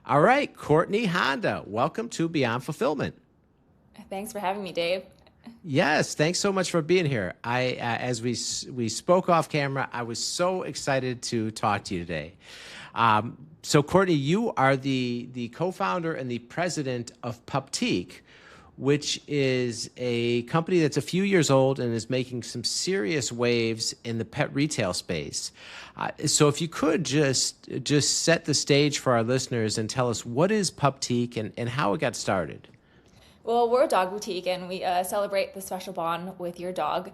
All right, Courtney Honda, welcome to Beyond Fulfillment. Thanks for having me, Dave. Yes, thanks so much for being here. As we spoke off camera, I was so excited to talk to you today. So, Courtney, you are the co-founder and the president of Puptique, which is a company that's a few years old and is making some serious waves in the pet retail space. So if you could just set the stage for our listeners and tell us what is Puptique and how it got started. Well, we're a dog boutique and we celebrate the special bond with your dog.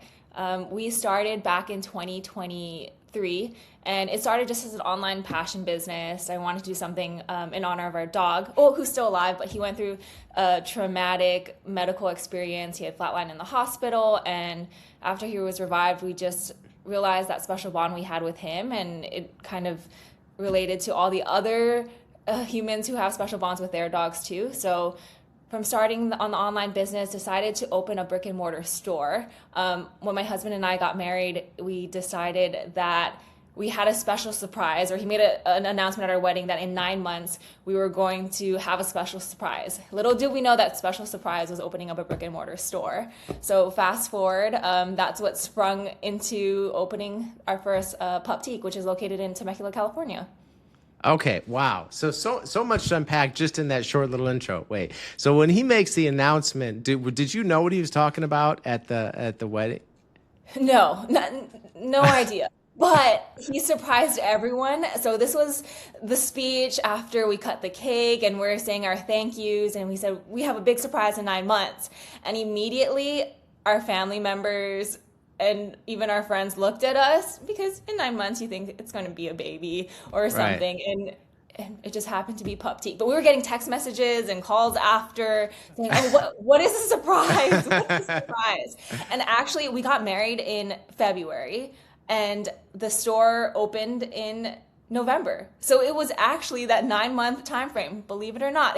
We started back in 2023 and it started just as an online passion business. I wanted to do something in honor of our dog, who's still alive, but he went through a traumatic medical experience. He had flatlined in the hospital, and after he was revived, we just realized that special bond we had with him, and it kind of related to all the other humans who have special bonds with their dogs too. So from starting on the online business, decided to open a brick and mortar store. When my husband and I got married, we decided that we had a special surprise, or he made an announcement at our wedding that in 9 months we were going to have a special surprise. Little did we know that special surprise was opening up a brick and mortar store. So fast forward, that's what sprung into opening our first Puptique, which is located in Temecula, California. Okay, wow. So much to unpack just in that short little intro. Wait, so when he makes the announcement, did you know what he was talking about at the wedding? No idea. But he surprised everyone. So this was the speech after we cut the cake and we're saying our thank yous. And we said, we have a big surprise in 9 months. And immediately our family members and even our friends looked at us, because in 9 months you think it's going to be a baby or Right. something. And it just happened to be Puptique. But we were getting text messages and calls after saying, oh, what is a surprise? What is a surprise? And actually, we got married in February and the store opened in November. So it was actually that 9 month time frame. Believe it or not,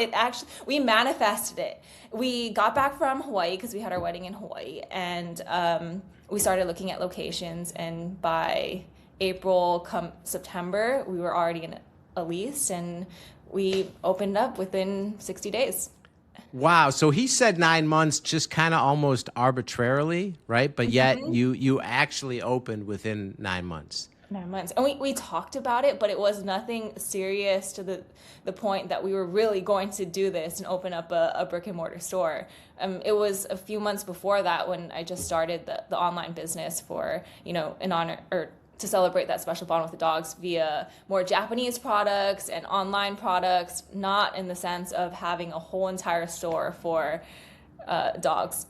we manifested it. We got back from Hawaii because we had our wedding in Hawaii, and we started looking at locations. And by April, come September, we were already in a lease, and we opened up within 60 days. Wow. So he said 9 months, just kind of almost arbitrarily, right? But yet you actually opened within 9 months. 9 months. And we talked about it, but it was nothing serious to the point that we were really going to do this and open up a brick and mortar store. It was a few months before that when I just started the online business for, in honor or to celebrate that special bond with the dogs via more Japanese products and online products, not in the sense of having a whole entire store for dogs.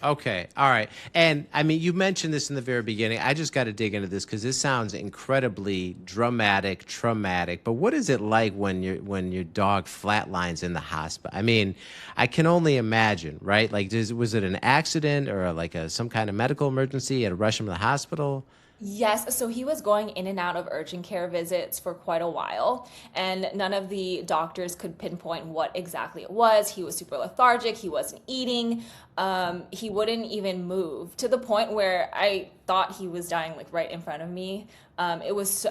Okay. All right. And I mean, you mentioned this in the very beginning. I just got to dig into this because this sounds incredibly dramatic, traumatic. But what is it like when your dog flatlines in the hospital? I mean, I can only imagine, right? Like, was it an accident or like some kind of medical emergency? You had to rush him to the hospital? Yes, so he was going in and out of urgent care visits for quite a while, and none of the doctors could pinpoint what exactly it was. He was super lethargic, he wasn't eating, he wouldn't even move, to the point where I thought he was dying like right in front of me. It was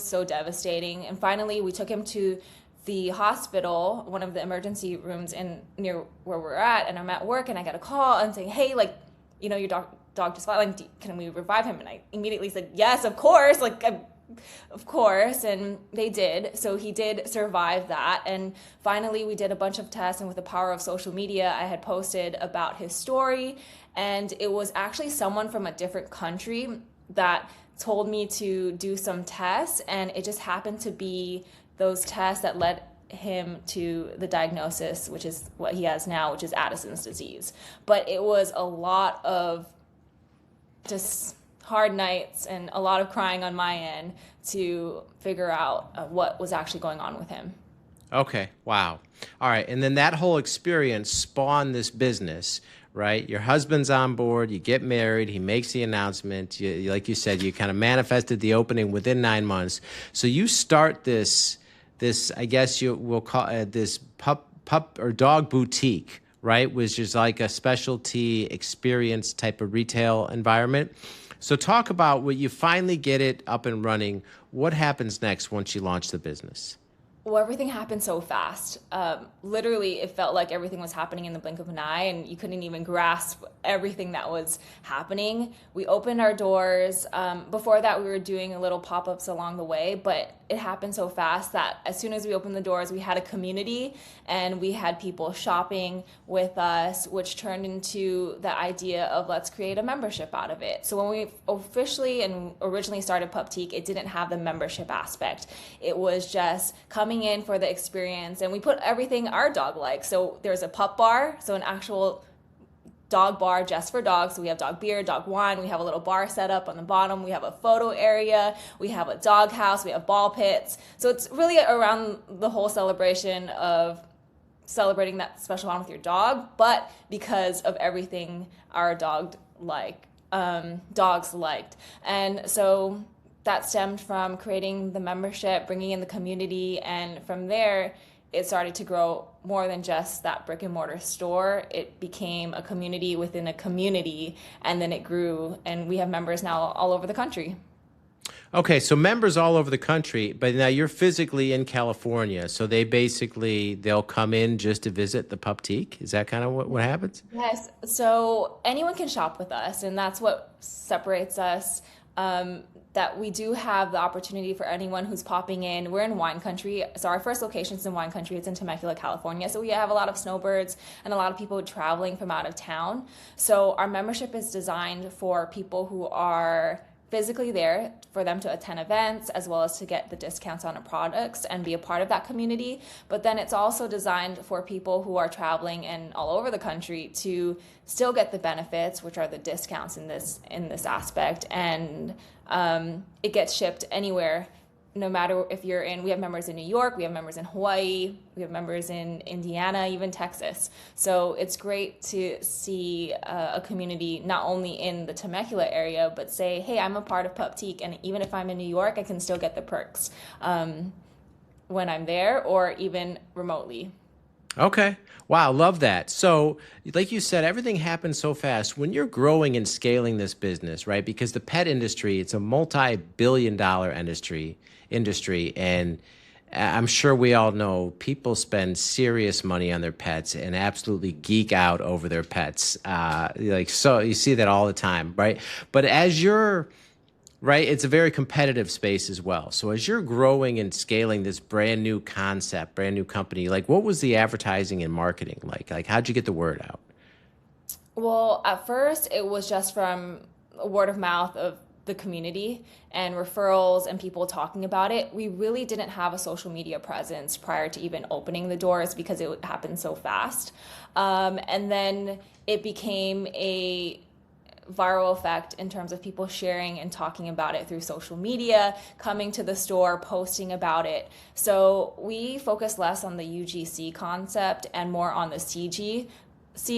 so devastating, and finally we took him to the hospital, one of the emergency rooms in near where we're at, and I'm at work, and I got a call and saying, hey, like, your dog just flatlined, can we revive him? And I immediately said, yes, of course, of course, and they did. So he did survive that, and finally we did a bunch of tests, and with the power of social media, I had posted about his story, and it was actually someone from a different country that told me to do some tests, and it just happened to be those tests that led him to the diagnosis, which is what he has now, which is Addison's disease. But it was a lot of just hard nights and a lot of crying on my end to figure out what was actually going on with him. Okay. Wow. All right. And then that whole experience spawned this business, right? Your husband's on board, you get married, he makes the announcement. Like you said, you kind of manifested the opening within 9 months. So you start this, I guess we'll call it this pup or dog boutique, right? Which is like a specialty experience type of retail environment. So talk about when you finally get it up and running. What happens next once you launch the business? Well, everything happened so fast. Literally, it felt like everything was happening in the blink of an eye, and you couldn't even grasp everything that was happening. We opened our doors. Before that, we were doing little pop ups along the way, but it happened so fast that as soon as we opened the doors, we had a community and we had people shopping with us, which turned into the idea of let's create a membership out of it. So when we officially and originally started Puptique, it didn't have the membership aspect. It was just coming in for the experience, and we put everything our dog likes. So there's a pup bar, so an actual dog bar just for dogs. So we have dog beer, dog wine. We have a little bar set up on the bottom. We have a photo area. We have a dog house. We have ball pits. So it's really around the whole celebration of celebrating that special bond with your dog, but because of everything our dogs liked. And so that stemmed from creating the membership, bringing in the community, and from there, it started to grow more than just that brick and mortar store. It became a community within a community, and then it grew, and we have members now all over the country. Okay, so members all over the country, but now you're physically in California, so they'll come in just to visit the Puptique. Is that kind of what happens? Yes, so anyone can shop with us, and that's what separates us. That we do have the opportunity for anyone who's popping in. We're in wine country, so our first location's in wine country. It's in Temecula, California. So we have a lot of snowbirds and a lot of people traveling from out of town. So our membership is designed for people who are physically there, for them to attend events as well as to get the discounts on our products and be a part of that community. But then it's also designed for people who are traveling and all over the country to still get the benefits, which are the discounts in this aspect, and it gets shipped anywhere, no matter if you're in. We have members in New York, we have members in Hawaii, we have members in Indiana, even Texas. So it's great to see a community not only in the Temecula area, but say, hey, I'm a part of Puptique, and even if I'm in New York, I can still get the perks when I'm there or even remotely. Okay. Wow, love that. So, like you said, everything happens so fast. When you're growing and scaling this business, right? Because the pet industry, it's a multi-billion-dollar industry, and I'm sure we all know people spend serious money on their pets and absolutely geek out over their pets. So you see that all the time, right? But as you're right, it's a very competitive space as well. So as you're growing and scaling this brand new concept, brand new company, like what was the advertising and marketing like? Like how'd you get the word out? Well, at first it was just from word of mouth of the community and referrals and people talking about it. We really didn't have a social media presence prior to even opening the doors because it happened so fast. And then it became a viral effect in terms of people sharing and talking about it through social media, coming to the store, posting about it. So we focus less on the UGC concept and more on the CGC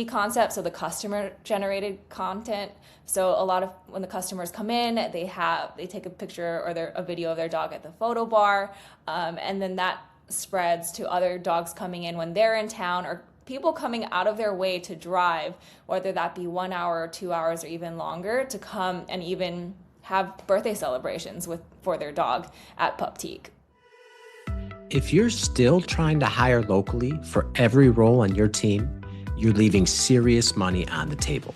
concept, so the customer generated content. So a lot of when the customers come in, they take a picture or a video of their dog at the photo bar, and then that spreads to other dogs coming in when they're in town, or people coming out of their way to drive, whether that be 1 hour or 2 hours or even longer, to come and even have birthday celebrations for their dog at Puptique. If you're still trying to hire locally for every role on your team, you're leaving serious money on the table.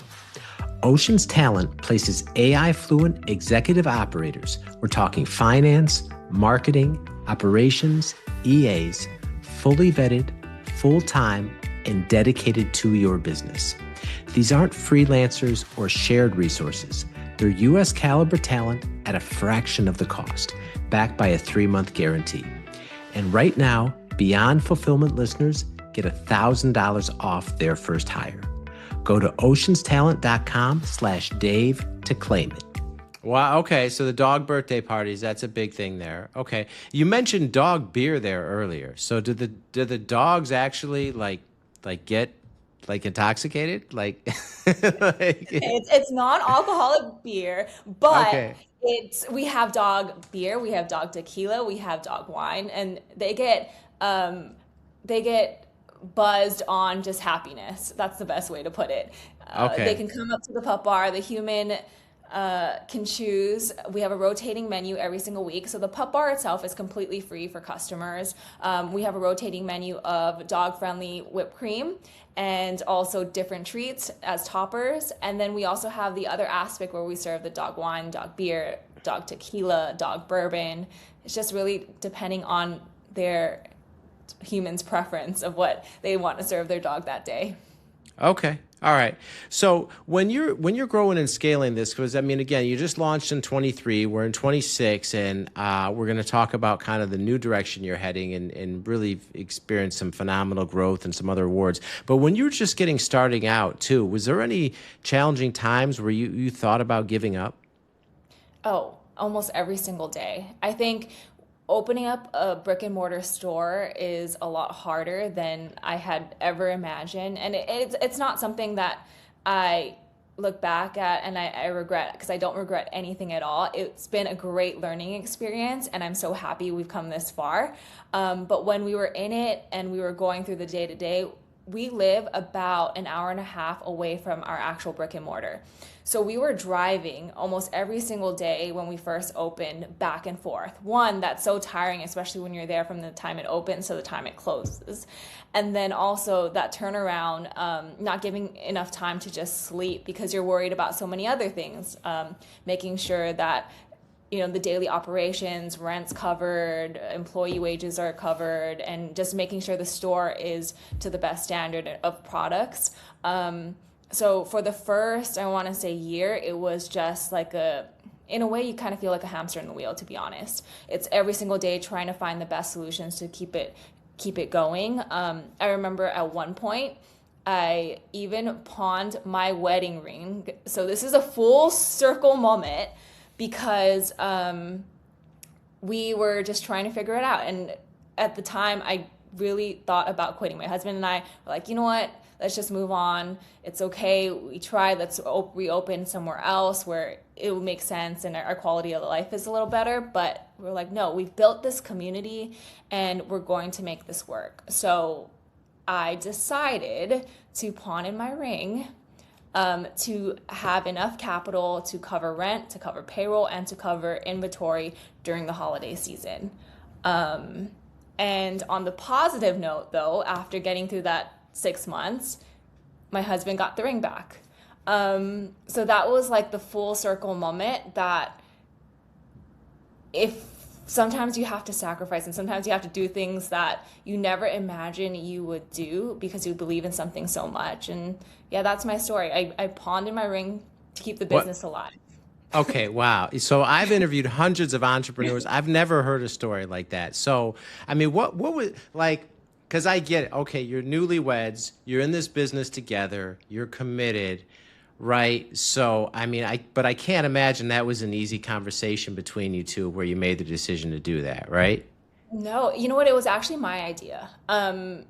Ocean's Talent places AI-fluent executive operators. We're talking finance, marketing, operations, EAs, fully vetted, full-time, and dedicated to your business. These aren't freelancers or shared resources. They're U.S. caliber talent at a fraction of the cost, backed by a 3-month guarantee. And right now, Beyond Fulfillment listeners get $1,000 off their first hire. Go to oceanstalent.com/Dave to claim it. Wow. Okay. So the dog birthday parties, that's a big thing there. Okay. You mentioned dog beer there earlier. So do the dogs actually like get like intoxicated? Like, It's non-alcoholic beer, but okay. we have dog beer, we have dog tequila, we have dog wine, and they get buzzed on just happiness. That's the best way to put it. Okay. They can come up to the pup bar. The human can choose. We have a rotating menu every single week. So the pup bar itself is completely free for customers. We have a rotating menu of dog-friendly whipped cream and also different treats as toppers. And then we also have the other aspect where we serve the dog wine, dog beer, dog tequila, dog bourbon. It's just really depending on their human's preference of what they want to serve their dog that day. Okay. All right. So when you're growing and scaling this, because I mean, again, you just launched in 23, we're in 26, and we're going to talk about kind of the new direction you're heading and really experience some phenomenal growth and some other awards. But when you were just getting starting out too, was there any challenging times where you thought about giving up? Oh, almost every single day. I think opening up a brick and mortar store is a lot harder than I had ever imagined. And it's not something that I look back at and I regret, because I don't regret anything at all. It's been a great learning experience and I'm so happy we've come this far. But when we were in it and we were going through the day to day, we live about an hour and a half away from our actual brick and mortar. So we were driving almost every single day when we first opened back and forth. One, that's so tiring, especially when you're there from the time it opens to the time it closes. And then also that turnaround, not giving enough time to just sleep because you're worried about so many other things, making sure that the daily operations, rent's covered, employee wages are covered, and just making sure the store is to the best standard of products. So for the first, I want to say year, it was just like in a way, you kind of feel like a hamster in the wheel, to be honest. It's every single day trying to find the best solutions to keep it going. I remember at one point, I even pawned my wedding ring. So this is a full circle moment because we were just trying to figure it out. And at the time, I really thought about quitting. My husband and I were like, you know what? Let's just move on. It's okay. We tried. Let's reopen somewhere else where it would make sense and our quality of life is a little better. But we're like, no, we've built this community and we're going to make this work. So I decided to pawn in my ring to have enough capital to cover rent, to cover payroll, and to cover inventory during the holiday season. And on the positive note, though, after getting through that 6 months, my husband got the ring back. So that was like the full circle moment that if sometimes you have to sacrifice and sometimes you have to do things that you never imagined you would do because you believe in something so much. And yeah, that's my story. I pawned in my ring to keep the business alive. Okay, wow. So I've interviewed hundreds of entrepreneurs. I've never heard a story like that. So, I mean, what was like, because I get it. Okay, you're newlyweds, you're in this business together, you're committed, right? So, I mean, but I can't imagine that was an easy conversation between you two where you made the decision to do that, right? No, you know what? It was actually my idea.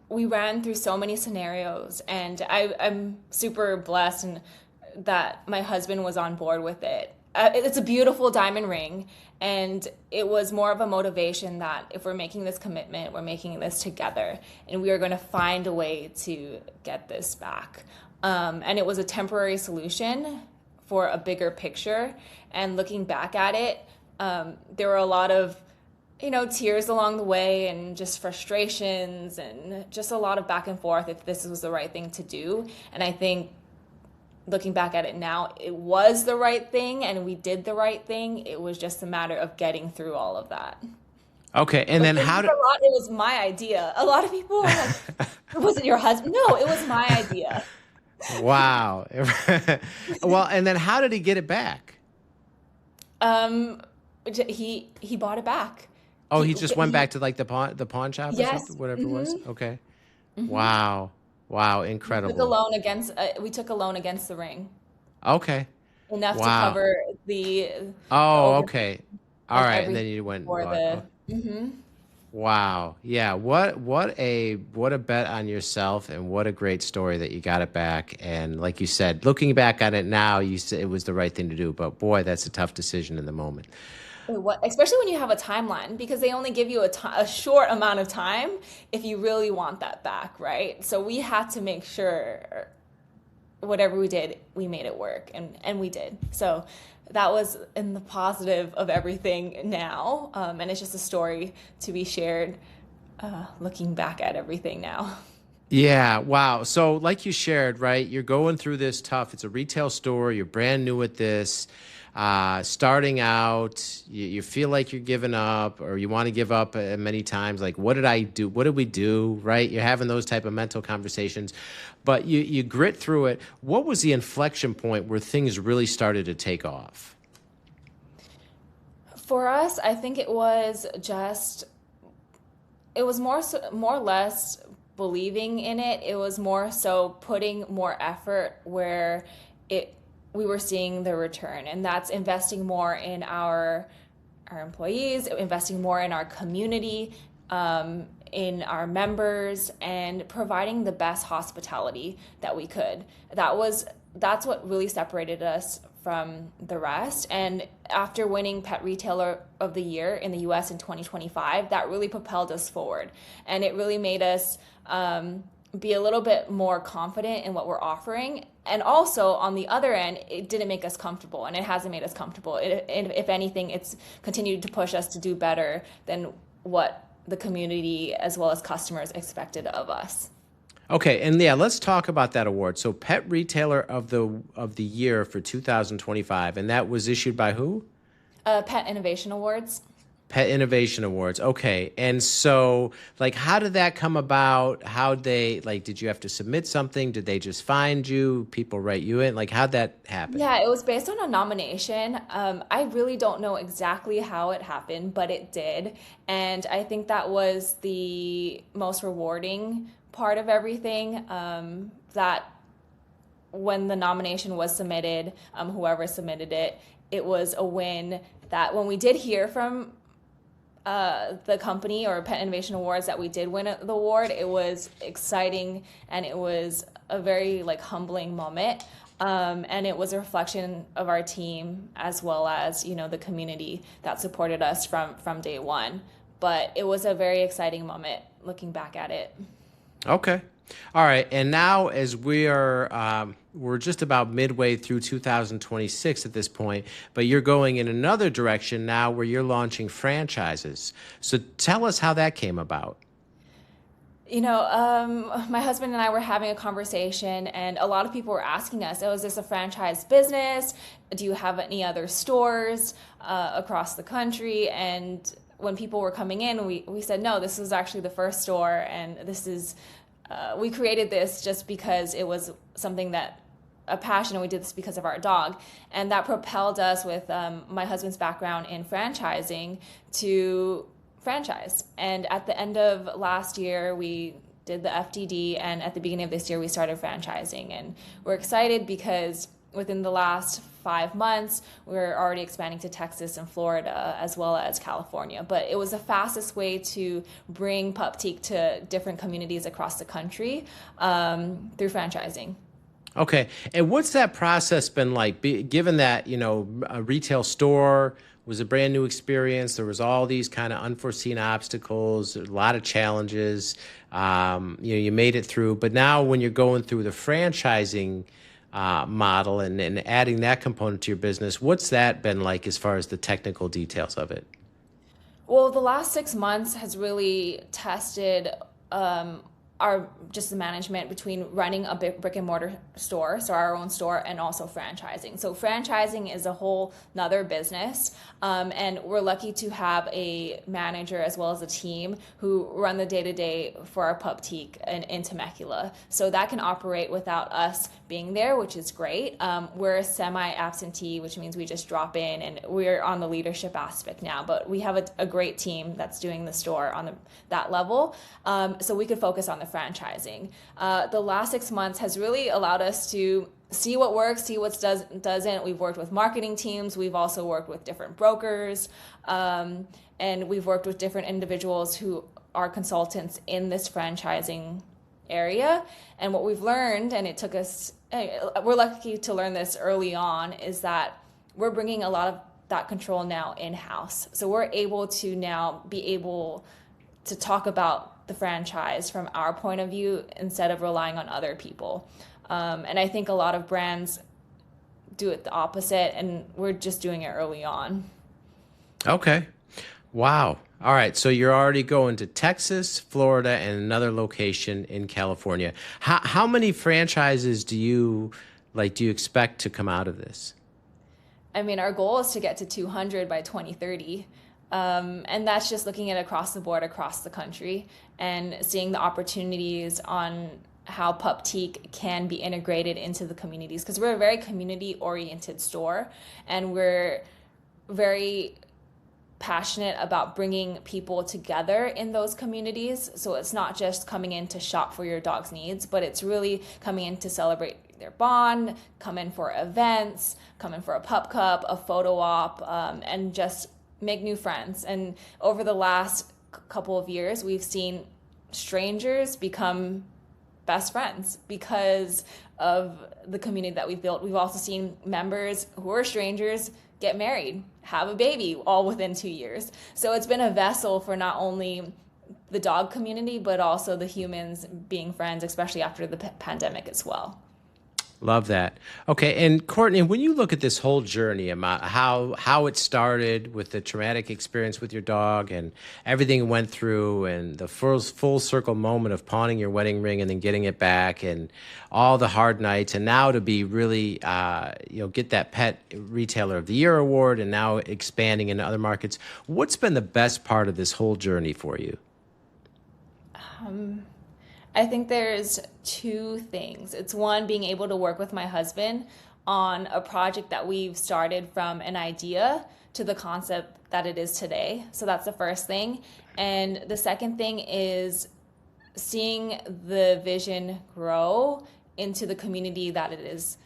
We ran through so many scenarios, and I'm super blessed and that my husband was on board with it. It's a beautiful diamond ring, and it was more of a motivation that if we're making this commitment, we're making this together, and we are going to find a way to get this back. And it was a temporary solution for a bigger picture. And looking back at it, there were a lot of tears along the way and just frustrations and just a lot of back and forth if this was the right thing to do. And I think looking back at it now, it was the right thing and we did the right thing. It was just a matter of getting through all of that. Okay, and then how did... It was my idea. A lot of people are like, was it your husband? No, it was my idea. Wow. Well, and then how did he get it back? He bought it back. Oh, he just went back to like the pawn shop or Yes. something, whatever it was? Okay. Wow. Wow, incredible. We took a loan against the ring. Okay. Enough to Wow. cover the Okay. All right, and then you went and for bought- Wow. Yeah. What a bet on yourself, and what a great story that you got it back. And like you said, looking back on it now, you said it was the right thing to do. But boy, that's a tough decision in the moment. especially when you have a timeline, because they only give you a short amount of time if you really want that back, right? So we had to make sure whatever we did, we made it work, and we did. So that was in the positive of everything now. And it's just a story to be shared looking back at everything now. Yeah, wow. So, like you shared, right? You're going through this tough. It's a retail store. You're brand new at this, starting out. You feel like you're giving up, or you want to give up many times. Like, what did I do? What did we do? Right? You're having those type of mental conversations, but you grit through it. What was the inflection point where things really started to take off? For us, I think it was more or less believing in it. It was more so putting more effort where it we were seeing the return, and that's investing more in our employees, investing more in our community, in our members, and providing the best hospitality that we could. That's what really separated us from the rest. And after winning Pet Retailer of the Year in the US in 2025, that really propelled us forward. And it really made us be a little bit more confident in what we're offering. And also, on the other end, it didn't make us comfortable, and it hasn't made us comfortable. If anything, it's continued to push us to do better than what the community as well as customers expected of us. Okay, and yeah, let's talk about that award. So, Pet Retailer of the Year for 2025, and that was issued by who? Pet Innovation Awards. Pet Innovation Awards. Okay, and so like, how did that come about? How they like? Did you have to submit something? Did they just find you? People write you in? Like, how'd that happen? Yeah, it was based on a nomination. I really don't know exactly how it happened, but it did. And I think that was the most rewarding part of everything. That when the nomination was submitted, whoever submitted it, it was a win. That when we did hear from the company or Pet Innovation Awards that we did win the award, it was exciting, and it was a very like humbling moment. And it was a reflection of our team as well as the community that supported us from day one. But it was a very exciting moment looking back at it. Okay. All right. And now, as we're just about midway through 2026 at this point, but you're going in another direction now where you're launching franchises. So tell us how that came about. My husband and I were having a conversation, and a lot of people were asking us, "Oh, is this a franchise business? Do you have any other stores across the country?" And when people were coming in, we said, "No, this is actually the first store, and this is we created this just because it was something that a passion, and we did this because of our dog." And that propelled us with my husband's background in franchising to franchise. And at the end of last year, we did the FDD, and at the beginning of this year, we started franchising. And we're excited because within the last 5 months, we're already expanding to Texas and Florida as well as California. But it was the fastest way to bring Puptique to different communities across the country through franchising. Okay. And what's that process been like? Given that, a retail store was a brand new experience, there was all these kind of unforeseen obstacles, a lot of challenges. You made it through. But now when you're going through the franchising model and adding that component to your business, what's that been like as far as the technical details of it? Well, the last 6 months has really tested our just the management between running a brick and mortar store, so our own store, and also franchising. So franchising is a whole nother business, and we're lucky to have a manager as well as a team who run the day-to-day for our Puptique in Temecula. So that can operate without us being there, which is great. We're semi-absentee, which means we just drop in, and we're on the leadership aspect now, but we have a great team that's doing the store on that level, so we could focus on the franchising. The last 6 months has really allowed us to see what works, see what doesn't. We've worked with marketing teams. We've also worked with different brokers, and we've worked with different individuals who are consultants in this franchising area. And what we've learned, and it took us, we're lucky to learn this early on, is that we're bringing a lot of that control now in-house. So we're able to now be able to talk about the franchise from our point of view instead of relying on other people. And I think a lot of brands do it the opposite, and we're just doing it early on. Okay. Wow. All right. So you're already going to Texas, Florida, and another location in California. How many franchises do you expect to come out of this? I mean, our goal is to get to 200 by 2030. And that's just looking at across the board, across the country, and seeing the opportunities on how Puptique can be integrated into the communities. Because we're a very community-oriented store, and we're very passionate about bringing people together in those communities. So it's not just coming in to shop for your dog's needs, but it's really coming in to celebrate their bond, come in for events, come in for a pup cup, a photo op, and just make new friends. And over the last couple of years, we've seen strangers become best friends because of the community that we've built. We've also seen members who are strangers get married, have a baby, all within 2 years. So it's been a vessel for not only the dog community, but also the humans being friends, especially after the pandemic as well. Love that. Okay, and Courtney, when you look at this whole journey about how it started with the traumatic experience with your dog and everything it went through, and the first full circle moment of pawning your wedding ring and then getting it back, and all the hard nights, and now to be really get that Pet Retailer of the Year award, and now expanding into other markets, what's been the best part of this whole journey for you? I think there's two things. It's one, being able to work with my husband on a project that we've started from an idea to the concept that it is today. So that's the first thing. And the second thing is seeing the vision grow into the community that it is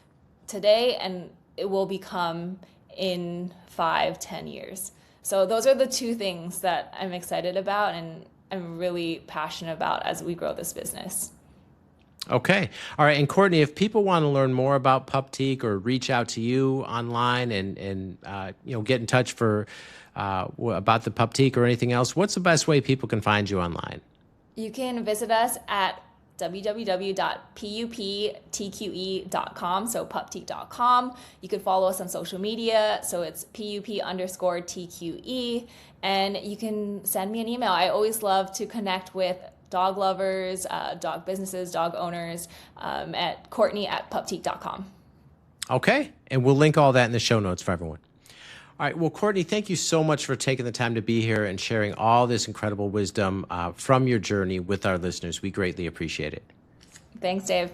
today, and it will become in 5-10 years. So those are the two things that I'm excited about and I'm really passionate about as we grow this business. Okay. All right. And Courtney, if people want to learn more about Puptique or reach out to you online and get in touch for about the Puptique or anything else, what's the best way people can find you online? You can visit us at www.puptqe.com, so puptqe.com. You can follow us on social media, so it's PUP_TQE, and you can send me an email. I always love to connect with dog lovers, dog businesses, dog owners, at Courtney@puptqe.com. Okay, and we'll link all that in the show notes for everyone. All right. Well, Courtney, thank you so much for taking the time to be here and sharing all this incredible wisdom from your journey with our listeners. We greatly appreciate it. Thanks, Dave.